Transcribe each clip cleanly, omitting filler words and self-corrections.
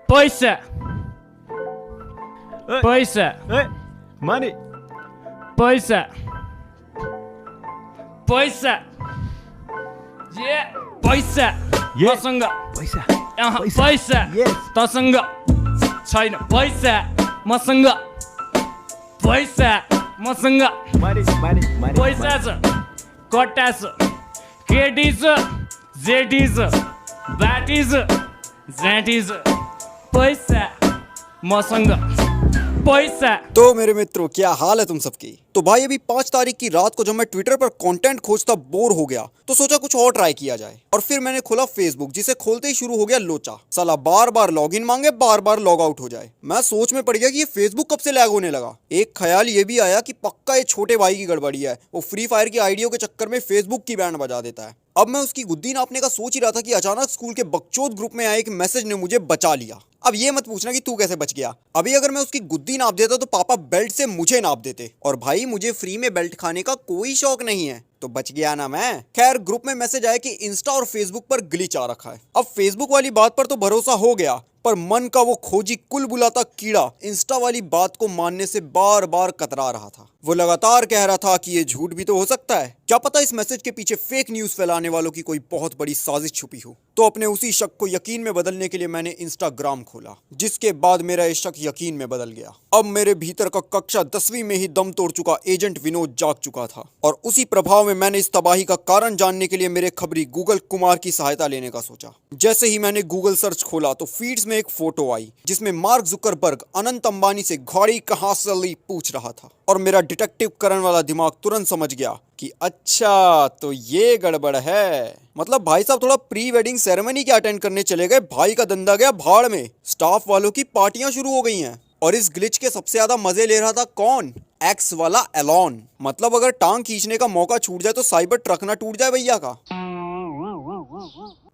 पैसा Oi. पैसा Hey, money. पैसा पैसा ये पैसा Yes. मसँग पैसा पैसा Yes. तसँग छैन पैसा मसँग पैसा मसँग money. पैसा छ कट्टा छ केटी छ जेठी छ बाटी छ जाँटी छ पैसा मसँग पैसा। तो मेरे मित्रों, क्या हाल है तुम सबकी। तो भाई अभी 5 तारीख की रात को जब मैं ट्विटर पर कंटेंट खोजता बोर हो गया तो सोचा कुछ और ट्राई किया जाए, और फिर मैंने खोला फेसबुक, जिसे खोलते ही शुरू हो गया लोचा। साला बार बार लॉगिन मांगे, बार बार लॉग आउट हो जाए। मैं सोच में पड़ गया कि ये फेसबुक कब से लैग होने लगा। एक ख्याल ये भी आया कि पक्का ये छोटे भाई की गड़बड़ी है, वो फ्री फायर की आइडियो के चक्कर में फेसबुक की बैंड बजा देता है। अब मैं उसकी गुद्दी नापने का सोच ही रहा था कि अचानक स्कूल के बकचोद ग्रुप में आए एक मैसेज ने मुझे बचा लिया। अब ये मत पूछना कि तू कैसे बच गया। अभी अगर मैं उसकी गुद्दी नाप देता तो पापा बेल्ट से मुझे नाप देते, और भाई मुझे फ्री में बेल्ट खाने का कोई शौक नहीं है, तो बच गया ना मैं। खैर, ग्रुप में मैसेज आया कि इंस्टा और फेसबुक पर ग्लिच आ रखा है। अब फेसबुक वाली बात पर तो भरोसा हो गया, पर मन का वो खोजी कुल बुलाता कीड़ा इंस्टा वाली बात को मानने से बार बार कतरा रहा था। वो लगातार कह रहा था कि ये झूठ भी तो हो सकता है, क्या पता इस मैसेज के पीछे फेक न्यूज फैलाने वालों की कोई बहुत बड़ी साजिश छुपी हो। तो अपने उसी शक को यकीन में बदलने के लिए मैंने इंस्टाग्राम खोला, जिसके बाद मेरा ये शक यकीन में बदल गया। अब मेरे भीतर का कक्षा 10वीं में ही दम तोड़ चुका एजेंट विनोद जाग चुका था, और उसी प्रभाव में मैंने इस तबाही का कारण जानने के लिए मेरे खबरी गूगल कुमार की सहायता लेने का सोचा। जैसे ही मैंने गूगल सर्च खोला तो फीड्स में एक फोटो आई जिसमें मार्क जुकरबर्ग अनंत अंबानी से घड़ी कहाँ से ली पूछ रहा था, और मेरा डिटेक्टिव करने वाला दिमाग तुरंत समझ गया कि अच्छा तो ये गड़बड़ है। मतलब भाई साहब थोड़ा प्री वेडिंग सेरेमनी क्या अटेंड करने चले गए, भाई का धंधा गया भाड़ में। स्टाफ वालों की पार्टियां शुरू हो गई हैं, और इस ग्लिच के सबसे ज्यादा मजे ले रहा था कौन? एक्स वाला एलॉन। मतलब अगर टांग खींचने का मौका छूट जाए तो साइबर ट्रक ना टूट जाए भैया का।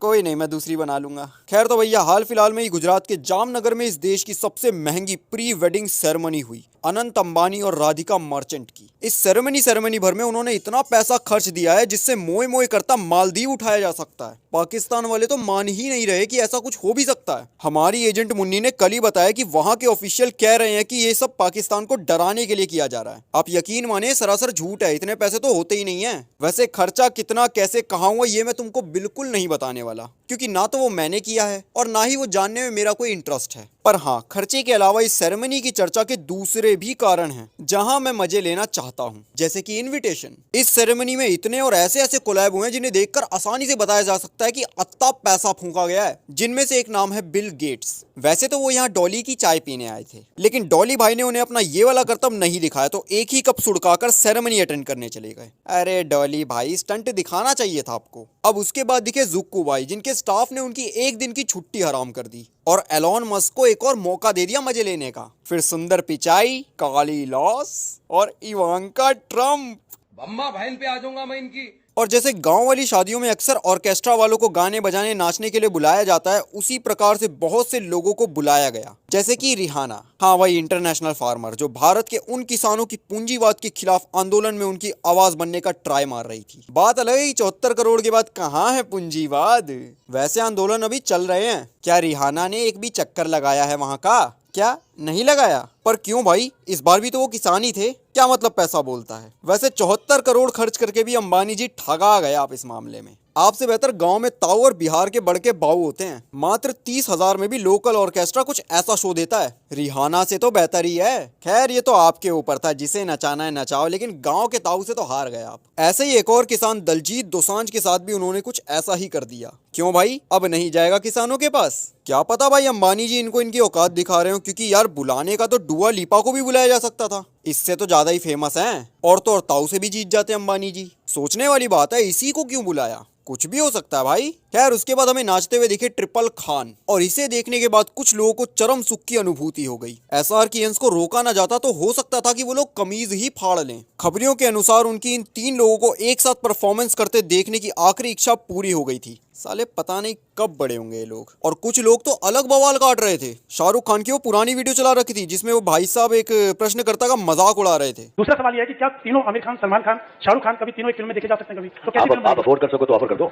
कोई नहीं, मैं दूसरी बना लूंगा। खैर, तो भैया हाल फिलहाल में ही गुजरात के जामनगर में इस देश की सबसे महंगी प्री वेडिंग सेरेमनी हुई अनंत अंबानी और राधिका मर्चेंट की। इस सेरेमनी भर में उन्होंने इतना पैसा खर्च दिया है जिससे मोए मोए करता मालदीव उठाया जा सकता है। पाकिस्तान वाले तो मान ही नहीं रहे कि ऐसा कुछ हो भी सकता है। हमारी एजेंट मुन्नी ने कल ही बताया कि वहां के ऑफिशियल कह रहे हैं कि ये सब पाकिस्तान को डराने के लिए किया जा रहा है। आप यकीन मानिए सरासर झूठ है, इतने पैसे तो होते ही नहीं है। वैसे खर्चा कितना कैसे कहाँ हुआ ये मैं तुमको बिल्कुल नहीं बताने वाला, क्योंकि ना तो वो मैंने किया है और ना ही वो जानने में मेरा कोई इंटरेस्ट है। पर हाँ, खर्चे के अलावा इस सेरेमनी की चर्चा के दूसरे भी कारण हैं जहां मैं मजे लेना चाहता हूं, जैसे कि इनविटेशन। इस सेरेमनी में इतने और ऐसे ऐसे कोलैब हुए हैं जिन्हें देखकर आसानी से बताया जा सकता है कि अत्ता पैसा फूंका गया है, जिनमें से एक नाम है बिल गेट्स। वैसे तो वो यहाँ डॉली की चाय पीने आए थे, लेकिन डॉली भाई ने उन्हें अपना ये वाला करतब नहीं दिखाया, तो एक ही कप सुड़काकर सेरेमनी अटेंड करने चले गए। अरे डॉली भाई, स्टंट दिखाना चाहिए था आपको। अब उसके बाद दिखे जुक्कू भाई, जिनके स्टाफ ने उनकी एक दिन की छुट्टी हराम कर दी, और एलॉन मस्क को एक और मौका दे दिया मजे लेने का। फिर सुंदर पिचाई, काली लॉस और इवांका ट्रम्प। अम्मा बहन पे आ जाऊंगा मैं इनकी। और जैसे गांव वाली शादियों में अक्सर ऑर्केस्ट्रा वालों को गाने बजाने नाचने के लिए बुलाया जाता है, उसी प्रकार से बहुत से लोगों को बुलाया गया, जैसे कि रिहाना। हाँ, वही इंटरनेशनल फार्मर जो भारत के उन किसानों की पूंजीवाद के खिलाफ आंदोलन में उनकी आवाज बनने का ट्राई मार रही थी। बात अलग है, 74 करोड़ के बाद कहाँ है पूंजीवाद। वैसे आंदोलन अभी चल रहे हैं। क्या रिहाना ने एक भी चक्कर लगाया है वहां का? क्या नहीं लगाया? पर क्यों भाई, इस बार भी तो वो किसान ही थे। क्या मतलब पैसा बोलता है। वैसे 74 करोड़ खर्च करके भी अंबानी जी ठगा गए आप इस मामले में। आपसे बेहतर गांव में ताऊ और बिहार के बड़के बाऊ होते हैं। मात्र 30,000 में भी लोकल ऑर्केस्ट्रा कुछ ऐसा शो देता है। रिहाना से तो बेहतर ही है। खैर, ये तो आपके ऊपर था, जिसे नचाना है नचाओ, लेकिन गांव के ताऊ से तो हार गए आप। ऐसे ही एक और किसान दलजीत दोसांझ के साथ भी उन्होंने कुछ ऐसा ही कर दिया। क्यों भाई, अब नहीं जाएगा किसानों के पास? क्या पता भाई अंबानी जी इनको इनकी औकात दिखा रहे हो, क्योंकि यार बुलाने का तो डुआ लिपा को भी बुलाया जा सकता था। इससे तो ज्यादा ही फेमस हैं, और तो और ताऊ से भी जीत जाते अंबानी जी। सोचने वाली बात है, इसी को क्यों बुलाया। कुछ भी हो सकता है भाई। खैर, उसके बाद हमें नाचते हुए दिखे ट्रिपल खान, और इसे देखने के बाद कुछ लोगों को चरम सुख की अनुभूति हो गई। एसआर की हंस को रोका ना जाता तो हो सकता था कि वो लोग कमीज ही फाड़ लें। खबरियों के अनुसार उनकी इन 3 लोगों को एक साथ परफॉर्मेंस करते देखने की आखिरी इच्छा पूरी हो गई थी। साले पता नहीं कब बड़े होंगे ये लोग। और कुछ लोग तो अलग बवाल काट रहे थे। शाहरुख खान की वो पुरानी वीडियो चला रखी थी जिसमें वो भाई साहब एक प्रश्नकर्ता का मजाक उड़ा रहे थे। दूसरा सवाल यह है कि क्या तीनों आमिर खान, सलमान खान, शाहरुख खान कभी तीनों एक फिल्म में देखे जा सकते हैं? कभी तो कैसी फिल्म आप अफोर्ड कर सको तो ऑफर कर दो।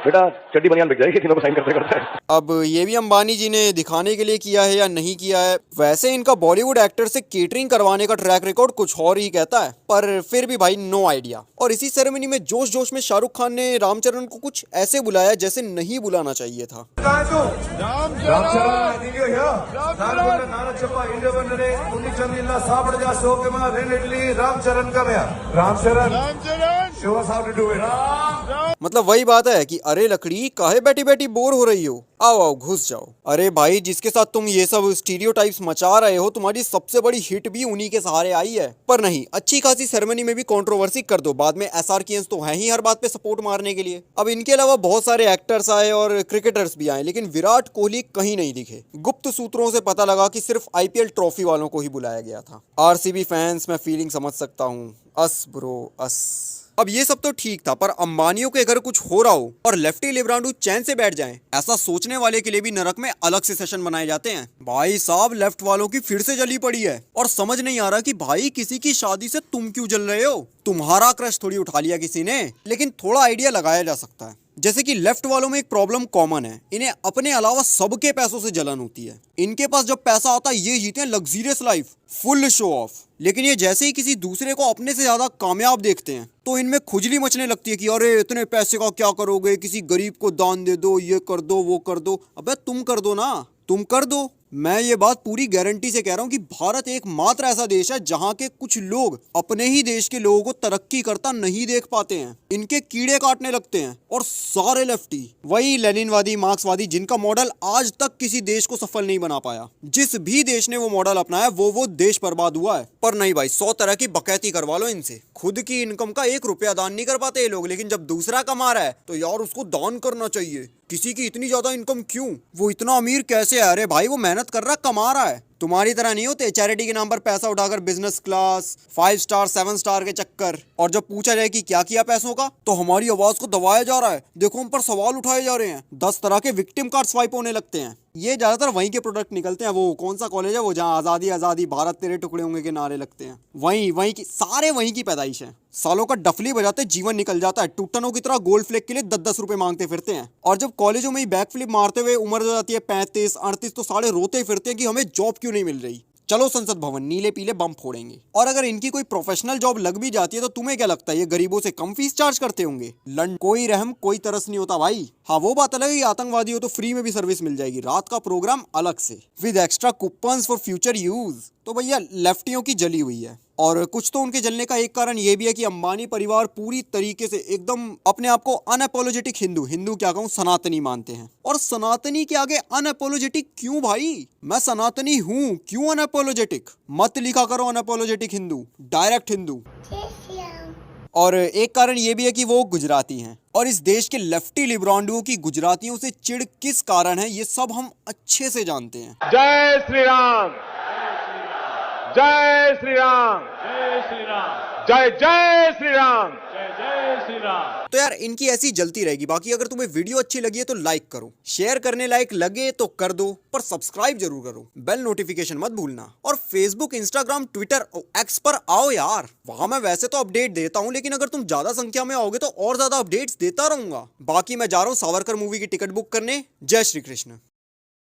बेटा चड्डी बनियान बिक जाएगी तीनों को साइन करते करते। अब ये भी अंबानी जी ने दिखाने के लिए किया है या नहीं किया है, वैसे इनका बॉलीवुड एक्टर से केटरिंग करवाने का ट्रैक रिकॉर्ड कुछ और ही कहता है, पर फिर भी भाई नो आइडिया। और इसी सेरेमनी में जोश जोश में शाहरुख खान ने रामचरण को कुछ ऐसे बुलाया जैसे नहीं बुलाना चाहिए था। मतलब वही बात है कि अरे लकड़ी काहे बैठी बैठी बोर हो रही हो, आओ आओ घुस जाओ। अरे भाई जिसके साथ तुम ये सब स्टीरियोटाइप्स मचा रहे हो, तुम्हारी सबसे बड़ी हिट भी उन्हीं के सहारे आई है। पर नहीं, अच्छी खासी सेरेमनी में भी कंट्रोवर्सी कर दो, बाद में SRKs तो हैं ही हर बात पे सपोर्ट मारने के लिए। अब इनके अलावा बहुत सारे एक्टर्स आए और क्रिकेटर्स भी आए, लेकिन विराट कोहली कहीं नहीं दिखे। गुप्त सूत्रों से पता लगा कि सिर्फ IPL ट्रॉफी वालों को ही बुलाया गया था। RCB फैंस, मैं फीलिंग समझ सकता हूँ, अस ब्रो अस। अब ये सब तो ठीक था, पर अंबानियों के अगर कुछ हो रहा हो और लेफ्टी लिब्रांडू चैन से बैठ जाएं, ऐसा सोचने वाले के लिए भी नरक में अलग से सेशन बनाए जाते हैं। भाई साहब लेफ्ट वालों की फिर से जली पड़ी है, और समझ नहीं आ रहा कि भाई किसी की शादी से तुम क्यों जल रहे हो। तुम्हारा क्रश थोड़ी उठा लिया किसी ने, लेकिन थोड़ा आइडिया लगाया जा सकता है। जैसे कि लेफ्ट वालों में एक प्रॉब्लम कॉमन है, इन्हें अपने अलावा सबके पैसों से जलन होती है। इनके पास जब पैसा आता है ये जीते हैं luxurious life, full show off. लेकिन ये जैसे ही किसी दूसरे को अपने से ज्यादा कामयाब देखते हैं तो इनमें खुजली मचने लगती है कि अरे इतने पैसे का क्या करोगे, किसी गरीब को दान दे दो, ये कर दो वो कर दो। अबे तुम कर दो ना, तुम कर दो। मैं ये बात पूरी गारंटी से कह रहा हूँ कि भारत एकमात्र ऐसा देश है जहाँ के कुछ लोग अपने ही देश के लोगों को तरक्की करता नहीं देख पाते हैं, इनके कीड़े काटने लगते हैं। और सारे लेफ्टी वही लेनिनवादी मार्क्सवादी जिनका मॉडल आज तक किसी देश को सफल नहीं बना पाया। जिस भी देश ने वो मॉडल अपनाया वो देश बर्बाद हुआ है। पर नहीं भाई, 100 तरह की बकैती करवा लो इनसे, खुद की इनकम का 1 रुपया दान नहीं कर पाते ये लोग, लेकिन जब दूसरा कमा रहा है तो यार उसको दान करना चाहिए। किसी की इतनी ज्यादा इनकम क्यों, वो इतना अमीर कैसे है? अरे भाई वो मेहनत कर रहा, कमा रहा है। तुम्हारी तरह नहीं होते चैरिटी के नाम पर पैसा उठाकर बिजनेस क्लास 5 स्टार 7 स्टार के चक्कर। और जब पूछा जाए कि क्या किया पैसों का, तो हमारी आवाज को दबाया जा रहा है, देखो हम पर सवाल उठाए जा रहे हैं। 10 तरह के विक्टिम कार्ड स्वाइप होने लगते हैं। ये ज्यादातर वहीं के प्रोडक्ट निकलते हैं। वो कौन सा कॉलेज है वो जहाँ आजादी आजादी भारत तेरे टुकड़े होंगे के नारे लगते हैं, वहीं की सारे वहीं की पैदाइश है। सालों का डफली बजाते जीवन निकल जाता है, टुट्टनों की तरह गोल्ड फ्लेक के लिए 10-10 रुपए मांगते फिरते हैं। और जब कॉलेजों में ही बैक फ्लिप मारते हुए उम्र हो जाती है 35-38, तो सारे रोते फिरते हैं कि हमें जॉब क्यों नहीं मिल रही। चलो संसद भवन नीले पीले बम फोड़ेंगे। और अगर इनकी कोई प्रोफेशनल जॉब लग भी जाती है तो तुम्हें क्या लगता है ये गरीबों से कम फीस चार्ज करते होंगे? कोई रहम कोई तरस नहीं होता भाई। हाँ वो बात अलग है कि आतंकवादी हो तो फ्री में भी सर्विस मिल जाएगी, रात का प्रोग्राम अलग से with extra coupons for future use. तो भैया लेफ्टियों की जली हुई है। और कुछ तो उनके जलने का एक कारण ये भी है कि अंबानी परिवार पूरी तरीके से एकदम अपने आप को अनअपोलोजेटिक हिंदू क्या कहूँ सनातनी मानते हैं। और सनातनी के आगे अनअपोलोजेटिक क्यों भाई? मैं सनातनी हूँ, क्यों अनअपोलोजेटिक? मत लिखा करो अनअपोलोजेटिक हिंदू, डायरेक्ट हिंदू। और एक कारण ये भी है कि वो गुजराती हैं। और इस देश के लेफ्टी लिब्रांडुओं की गुजरातियों से चिढ़ किस कारण है ये सब हम अच्छे से जानते हैं। जय श्री राम, जय श्री राम, जय श्री राम, जय जय श्री राम, जय जय श्री राम। तो यार इनकी ऐसी जलती रहेगी। बाकी अगर तुम्हें वीडियो अच्छी लगी है तो लाइक करो, शेयर करने लायक लगे तो कर दो, पर सब्सक्राइब जरूर करो, बेल नोटिफिकेशन मत भूलना। और फेसबुक इंस्टाग्राम ट्विटर एक्स पर आओ यार, वहां मैं वैसे तो अपडेट देता हूं, लेकिन अगर तुम ज्यादा संख्या में आओगे तो और ज्यादा अपडेट्स देता रहूंगा। बाकी मैं जा रहा हूं सावरकर मूवी की टिकट बुक करने। जय श्री कृष्ण।